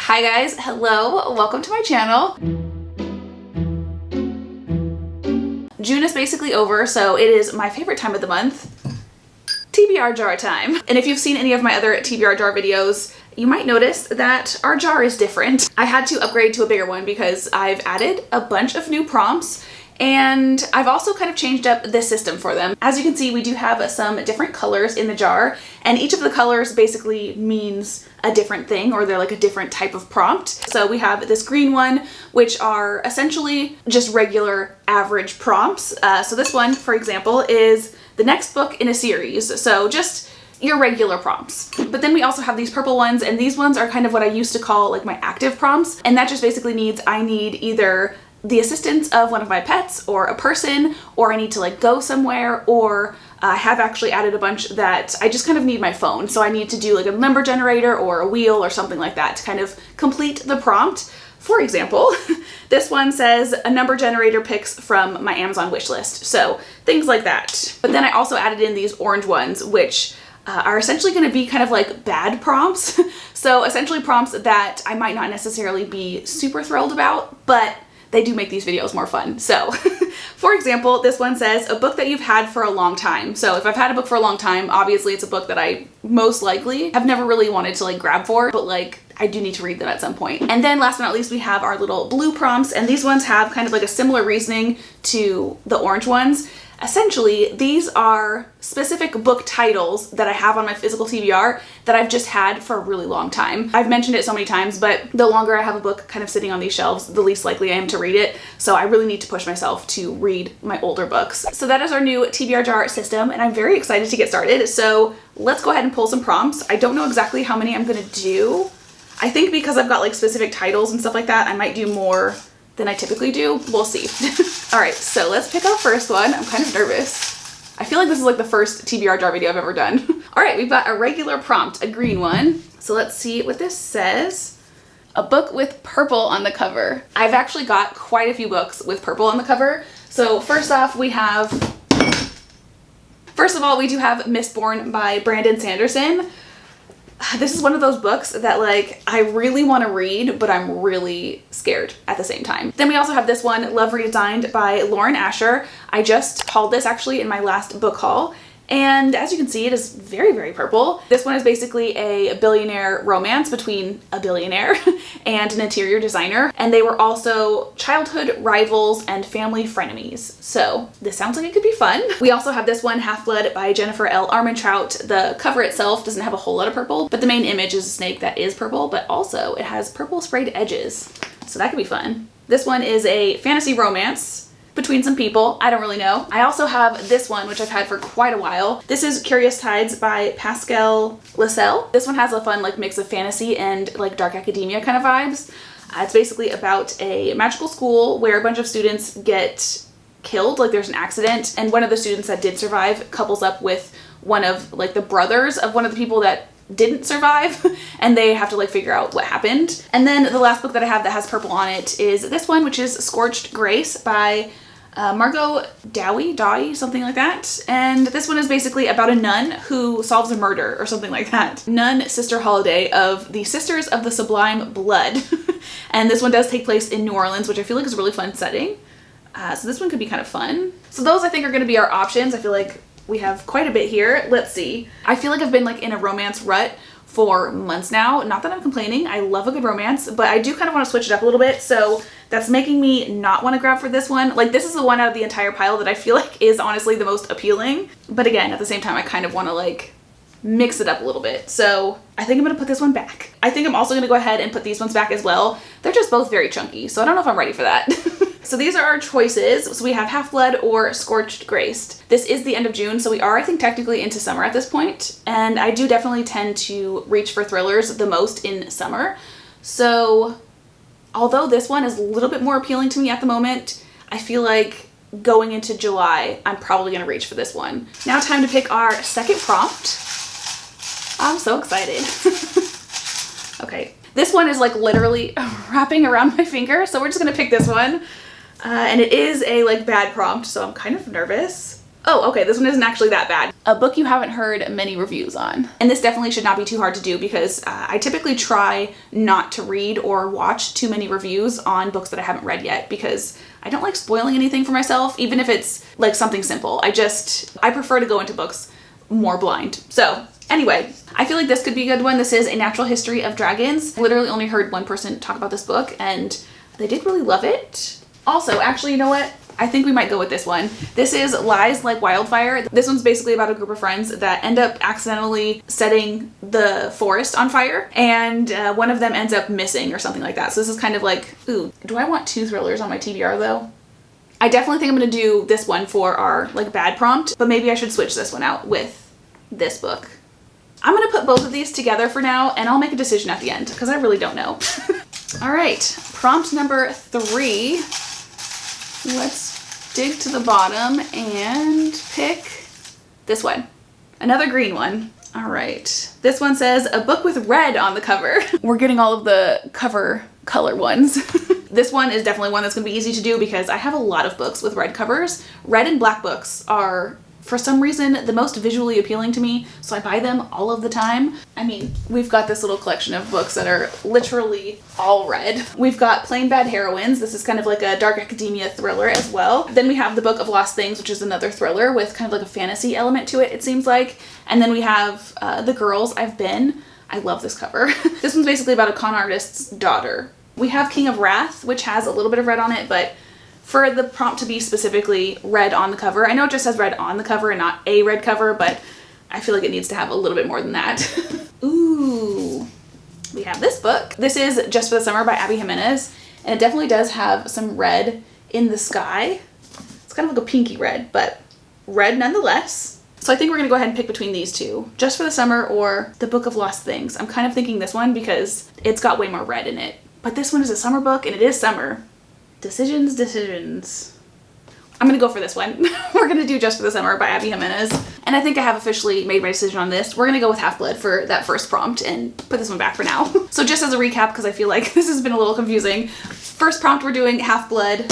Hi guys, hello, welcome to my channel. June is basically over, so it is my favorite time of the month, TBR jar time. And if you've seen any of my other TBR jar videos, you might notice that our jar is different. I had to upgrade to a bigger one because I've added a bunch of new prompts and I've also kind of changed up the system for them. As you can see, we do have some different colors in the jar, and each of the colors basically means a different thing, or they're like a different type of prompt. So we have this green one, which are essentially just regular average prompts. So this one, for example, is the next book in a series. So just your regular prompts. But then we also have these purple ones, and these ones are kind of what I used to call like my active prompts. And that just basically means I need either the assistance of one of my pets or a person, or I need to like go somewhere, or I have actually added a bunch that I just kind of need my phone. So I need to do like a number generator or a wheel or something like that to kind of complete the prompt. For example, this one says a number generator picks from my Amazon wish list. So things like that. But then I also added in these orange ones, which are essentially going to be kind of like bad prompts. So essentially prompts that I might not necessarily be super thrilled about, but they do make these videos more fun. So for example, this one says a book that you've had for a long time. So if I've had a book for a long time, obviously it's a book that I most likely have never really wanted to like grab for, but like I do need to read them at some point. And then last but not least, we have our little blue prompts, and these ones have kind of like a similar reasoning to the orange ones. Essentially, these are specific book titles that I have on my physical TBR that I've just had for a really long time. I've mentioned it so many times, but the longer I have a book kind of sitting on these shelves, the least likely I am to read it. So I really need to push myself to read my older books. So that is our new TBR jar system, and I'm very excited to get started. So let's go ahead and pull some prompts. I don't know exactly how many I'm gonna do. I think because I've got like specific titles and stuff like that, I might do more than I typically do. We'll see. All right, so let's pick our first one. I'm kind of nervous. I feel like this is like the first TBR jar video I've ever done. All right, we've got a regular prompt, a green one. So let's see what this says. A book with purple on the cover. I've actually got quite a few books with purple on the cover. So first off, we have, first of all, we do have Mistborn by Brandon Sanderson. This is one of those books that like I really want to read, but I'm really scared at the same time. Then we also have this one, Love Redesigned by Lauren Asher. I just hauled this actually in my last book haul, and as you can see, it is very, very purple. This one is basically a billionaire romance between a billionaire and an interior designer, and they were also childhood rivals and family frenemies. So this sounds like it could be fun. We also have this one, Half-Blood by Jennifer L. Armentrout. The cover itself doesn't have a whole lot of purple, but the main image is a snake that is purple, but also it has purple sprayed edges. So that could be fun. This one is a fantasy romance between some people. I don't really know. I also have this one, which I've had for quite a while. This is Curious Tides by Pascal Lascelles. This one has a fun like mix of fantasy and like dark academia kind of vibes. It's basically about a magical school where a bunch of students get killed, like there's an accident, and one of the students that did survive couples up with one of like the brothers of one of the people that didn't survive, and they have to like figure out what happened. And then the last book that I have that has purple on it is this one, which is Scorched Grace by Margot Dowie, something like that. And this one is basically about a nun who solves a murder or something like that. Nun Sister Holiday of the Sisters of the Sublime Blood. And this one does take place in New Orleans, which I feel like is a really fun setting. So this one could be kind of fun. So those I think are gonna be our options. I feel like we have quite a bit here. Let's see. I feel like I've been like in a romance rut for months now. Not that I'm complaining, I love a good romance, but I do kind of want to switch it up a little bit. So that's making me not want to grab for this one. Like this is the one out of the entire pile that I feel like is honestly the most appealing. But again, at the same time, I kind of want to like mix it up a little bit. So I think I'm gonna put this one back. I think I'm also gonna go ahead and put these ones back as well. They're just both very chunky, so I don't know if I'm ready for that. So these are our choices. So we have Half-Blood or Scorched Grace. This is the end of June, so we are, I think, technically into summer at this point. And I do definitely tend to reach for thrillers the most in summer. So although this one is a little bit more appealing to me at the moment, I feel like going into July, I'm probably gonna reach for this one. Now time to pick our second prompt. I'm so excited. Okay, this one is like literally wrapping around my finger, so we're just gonna pick this one. And it is a like bad prompt, so I'm kind of nervous. Oh, okay, this one isn't actually that bad. a book you haven't heard many reviews on. And this definitely should not be too hard to do because I typically try not to read or watch too many reviews on books that I haven't read yet because I don't like spoiling anything for myself, even if it's like something simple. I prefer to go into books more blind. So anyway, I feel like this could be a good one. This is A Natural History of Dragons. Literally only heard one person talk about this book and they did really love it. Also, actually, you know what? I think we might go with this one. This is Lies Like Wildfire. This one's basically about a group of friends that end up accidentally setting the forest on fire, and one of them ends up missing or something like that. So this is kind of like, ooh, do I want 2 thrillers on my TBR though? I definitely think I'm gonna do this one for our like bad prompt, but maybe I should switch this one out with this book. I'm gonna put both of these together for now and I'll make a decision at the end because I really don't know. All right, prompt number 3. Let's dig to the bottom and pick this one. Another green one. All right. This one says a book with red on the cover. We're getting all of the cover color ones. This one is definitely one that's gonna be easy to do because I have a lot of books with red covers. Red and black books are, for some reason, the most visually appealing to me, so I buy them all of the time. I mean, we've got this little collection of books that are literally all red. We've got Plain Bad Heroines. This is kind of like a dark academia thriller as well. Then we have The Book of Lost Things, which is another thriller with kind of like a fantasy element to it, it seems like. And then we have The Girls I've Been. I love this cover. This one's basically about a con artist's daughter. We have King of Wrath, which has a little bit of red on it, but for the prompt to be specifically red on the cover, I know it just says red on the cover and not a red cover, but I feel like it needs to have a little bit more than that. Ooh, we have this book. This is Just for the Summer by Abby Jimenez, and it definitely does have some red in the sky. It's kind of like a pinky red, but red nonetheless. So I think we're gonna go ahead and pick between these two, Just for the Summer or The Book of Lost Things. I'm kind of thinking this one because it's got way more red in it, but this one is a summer book and it is summer. Decisions. I'm gonna go for this one. We're gonna do Just for the Summer by Abby Jimenez. And I think I have officially made my decision on this. We're gonna go with Half-Blood for that first prompt and put this one back for now. So just as a recap, because I feel like this has been a little confusing. First prompt, we're doing Half-Blood.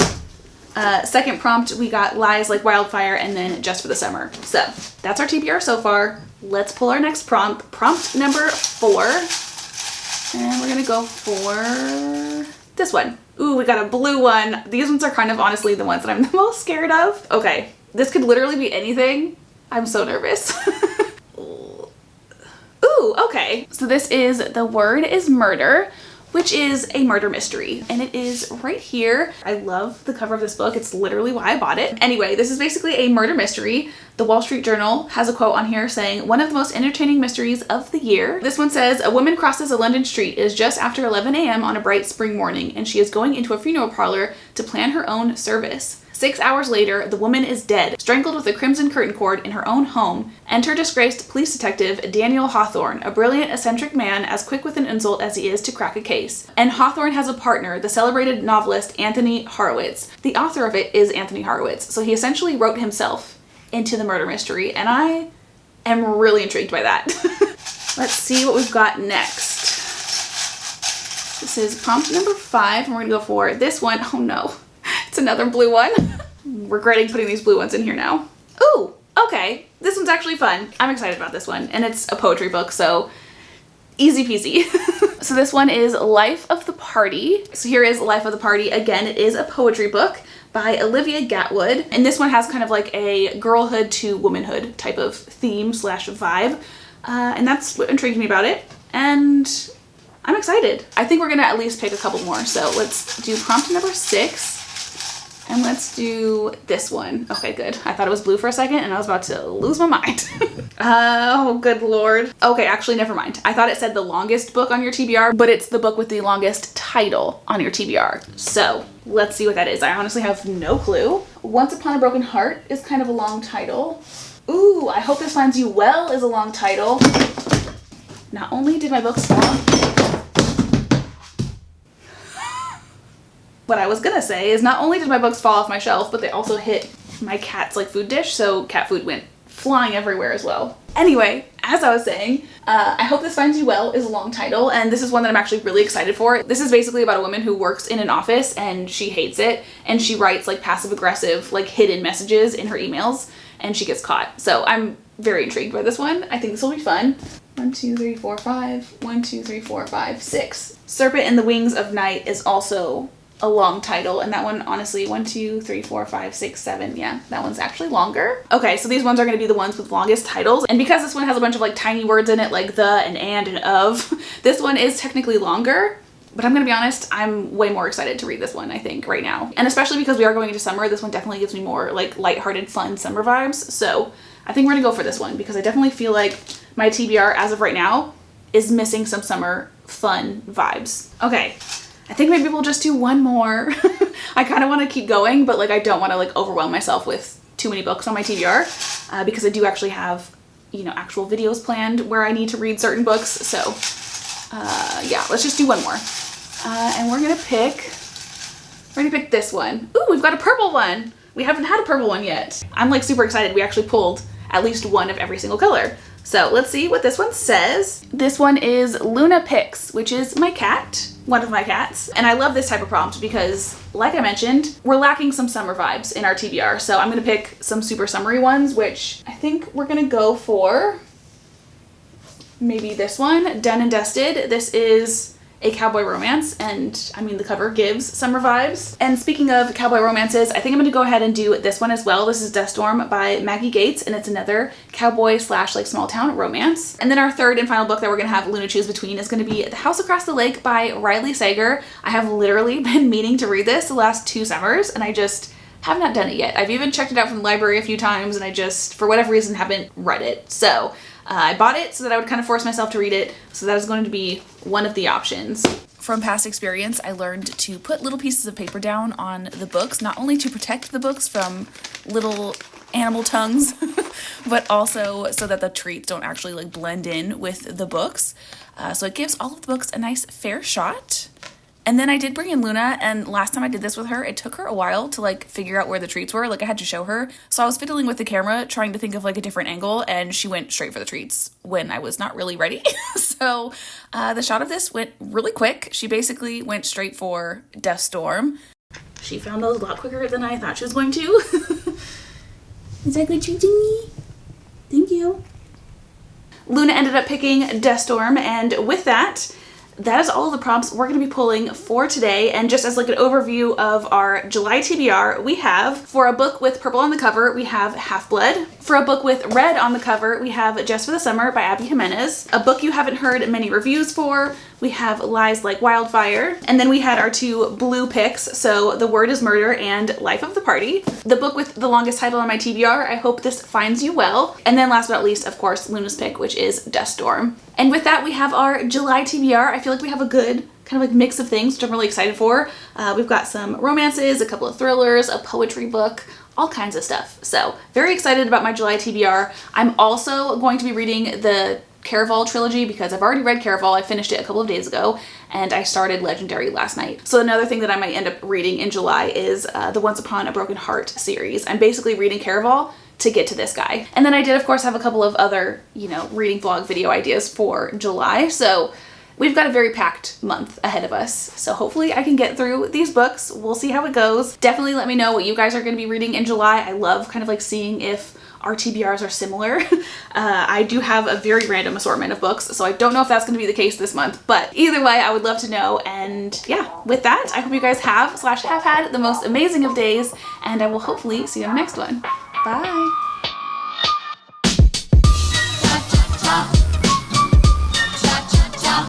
Second prompt, we got Lies Like Wildfire, and then Just for the Summer. So that's our TBR so far. Let's pull our next prompt. Prompt number 4. And we're gonna go for this one. Ooh, we got a blue one. These ones are kind of honestly the ones that I'm the most scared of. Okay, this could literally be anything. I'm so nervous. Ooh, okay. So this is The Word is Murder, which is a murder mystery, and it is right here. I love the cover of this book. It's literally why I bought it. Anyway, this is basically a murder mystery. The Wall Street Journal has a quote on here saying, one of the most entertaining mysteries of the year. This one says, a woman crosses a London street. It is just after 11 a.m. on a bright spring morning, and she is going into a funeral parlor to plan her own service. 6 hours later, the woman is dead, strangled with a crimson curtain cord in her own home. Enter disgraced police detective Daniel Hawthorne, a brilliant, eccentric man as quick with an insult as he is to crack a case. And Hawthorne has a partner, the celebrated novelist Anthony Horowitz. The author of it is Anthony Horowitz, so he essentially wrote himself into the murder mystery, and I am really intrigued by that. Let's see what we've got next. This is prompt number 5, and we're gonna go for this one. Oh no. It's another blue one. I'm regretting putting these blue ones in here now. Ooh, okay. This one's actually fun. I'm excited about this one. And it's a poetry book, so easy peasy. So this one is Life of the Party. So here is Life of the Party. Again, it is a poetry book by Olivia Gatwood. And this one has kind of like a girlhood to womanhood type of theme slash vibe. And that's what intrigued me about it. And I'm excited. I think we're gonna at least pick a couple more. So let's do prompt number 6. And let's do this one. Okay, good. I thought it was blue for a second and I was about to lose my mind. Oh, good Lord. Okay, actually, never mind. I thought it said the longest book on your TBR, but it's the book with the longest title on your TBR. So let's see what that is. I honestly have no clue. Once Upon a Broken Heart is kind of a long title. Ooh, I Hope This Finds You Well is a long title. Not only did my books fall, what I was gonna say is not only did my books fall off my shelf, but they also hit my cat's like food dish, so cat food went flying everywhere as well. Anyway, as I was saying, I Hope This Finds You Well is a long title, and this is one that I'm actually really excited for. This is basically about a woman who works in an office and she hates it, and she writes like passive aggressive, like hidden messages in her emails, and she gets caught. So I'm very intrigued by this one. I think this will be fun. 1, 2, 3, 4, 5. 1, 2, 3, 4, 5, 6. Serpent in the Wings of Night is also a long title, and that one, honestly, 1, 2, 3, 4, 5, 6, 7. Yeah, that one's actually longer. Okay, so these ones are going to be the ones with longest titles, and because this one has a bunch of like tiny words in it, like the and of, this one is technically longer. But I'm gonna be honest, I'm way more excited to read this one, I think, right now. And especially because we are going into summer, this one definitely gives me more like lighthearted, fun summer vibes. So I think we're gonna go for this one because I definitely feel like my TBR as of right now is missing some summer fun vibes. Okay, I think maybe we'll just do one more. I kind of want to keep going, but like I don't want to like overwhelm myself with too many books on my TBR because I do actually have, you know, actual videos planned where I need to read certain books. So yeah, let's just do one more. And we're gonna pick this one. Ooh, we've got a purple one. We haven't had a purple one yet. I'm like super excited. We actually pulled at least one of every single color. So let's see what this one says. This one is Luna Picks, which is my cat, one of my cats. And I love this type of prompt because, like I mentioned, we're lacking some summer vibes in our TBR. So I'm gonna pick some super summery ones, which I think we're gonna go for maybe this one, Done and Dusted. This is a cowboy romance, and I mean the cover gives summer vibes. And speaking of cowboy romances, I think I'm gonna go ahead and do this one as well. This is Dust Storm by Maggie Gates, and it's another cowboy slash like small town romance. And then our third and final book that we're gonna have Luna choose between is gonna be The House Across the Lake by Riley Sager. I have literally been meaning to read this the last 2 summers, and I just have not done it yet. I've even checked it out from the library a few times, and I just, for whatever reason, haven't read it. So I bought it so that I would kind of force myself to read it. So that is going to be one of the options. From past experience, I learned to put little pieces of paper down on the books, not only to protect the books from little animal tongues, but also so that the treats don't actually like blend in with the books. So it gives all of the books a nice fair shot. And then I did bring in Luna, and last time I did this with her, it took her a while to like figure out where the treats were. Like I had to show her. So I was fiddling with the camera, trying to think of like a different angle, and she went straight for the treats when I was not really ready. So the shot of this went really quick. She basically went straight for Dust Storm. She found those a lot quicker than I thought she was going to. Is that good treating me? Thank you. Luna ended up picking Dust Storm, and with that, that is all of the prompts we're going to be pulling for today. And just as like an overview of our July TBR, we have, for a book with purple on the cover, we have Half-Blood. For a book with red on the cover, we have Just for the Summer by Abby Jimenez. A book you haven't heard many reviews for, we have Lies Like Wildfire. And then we had our 2 blue picks, so The Word is Murder and Life of the Party. The book with the longest title on my TBR, I hope this finds you well. And then last but not least, of course, Luna's pick, which is Dust Storm. And with that, we have our July TBR. I feel like we have a good kind of like mix of things, which I'm really excited for. We've got some romances, a couple of thrillers, a poetry book, all kinds of stuff. So very excited about my July TBR. I'm also going to be reading the Caraval trilogy because I've already read Caraval. I finished it a couple of days ago, and I started Legendary last night. So another thing that I might end up reading in July is the Once Upon a Broken Heart series. I'm basically reading Caraval to get to this guy. And then I did, of course, have a couple of other, you know, reading vlog video ideas for July. So we've got a very packed month ahead of us. So hopefully I can get through these books. We'll see how it goes. Definitely let me know what you guys are going to be reading in July. I love kind of like seeing if our TBRs are similar. I do have a very random assortment of books, so I don't know if that's going to be the case this month, but either way, I would love to know. And yeah, with that, I hope you guys have had the most amazing of days, and I will hopefully see you in the next one. Bye.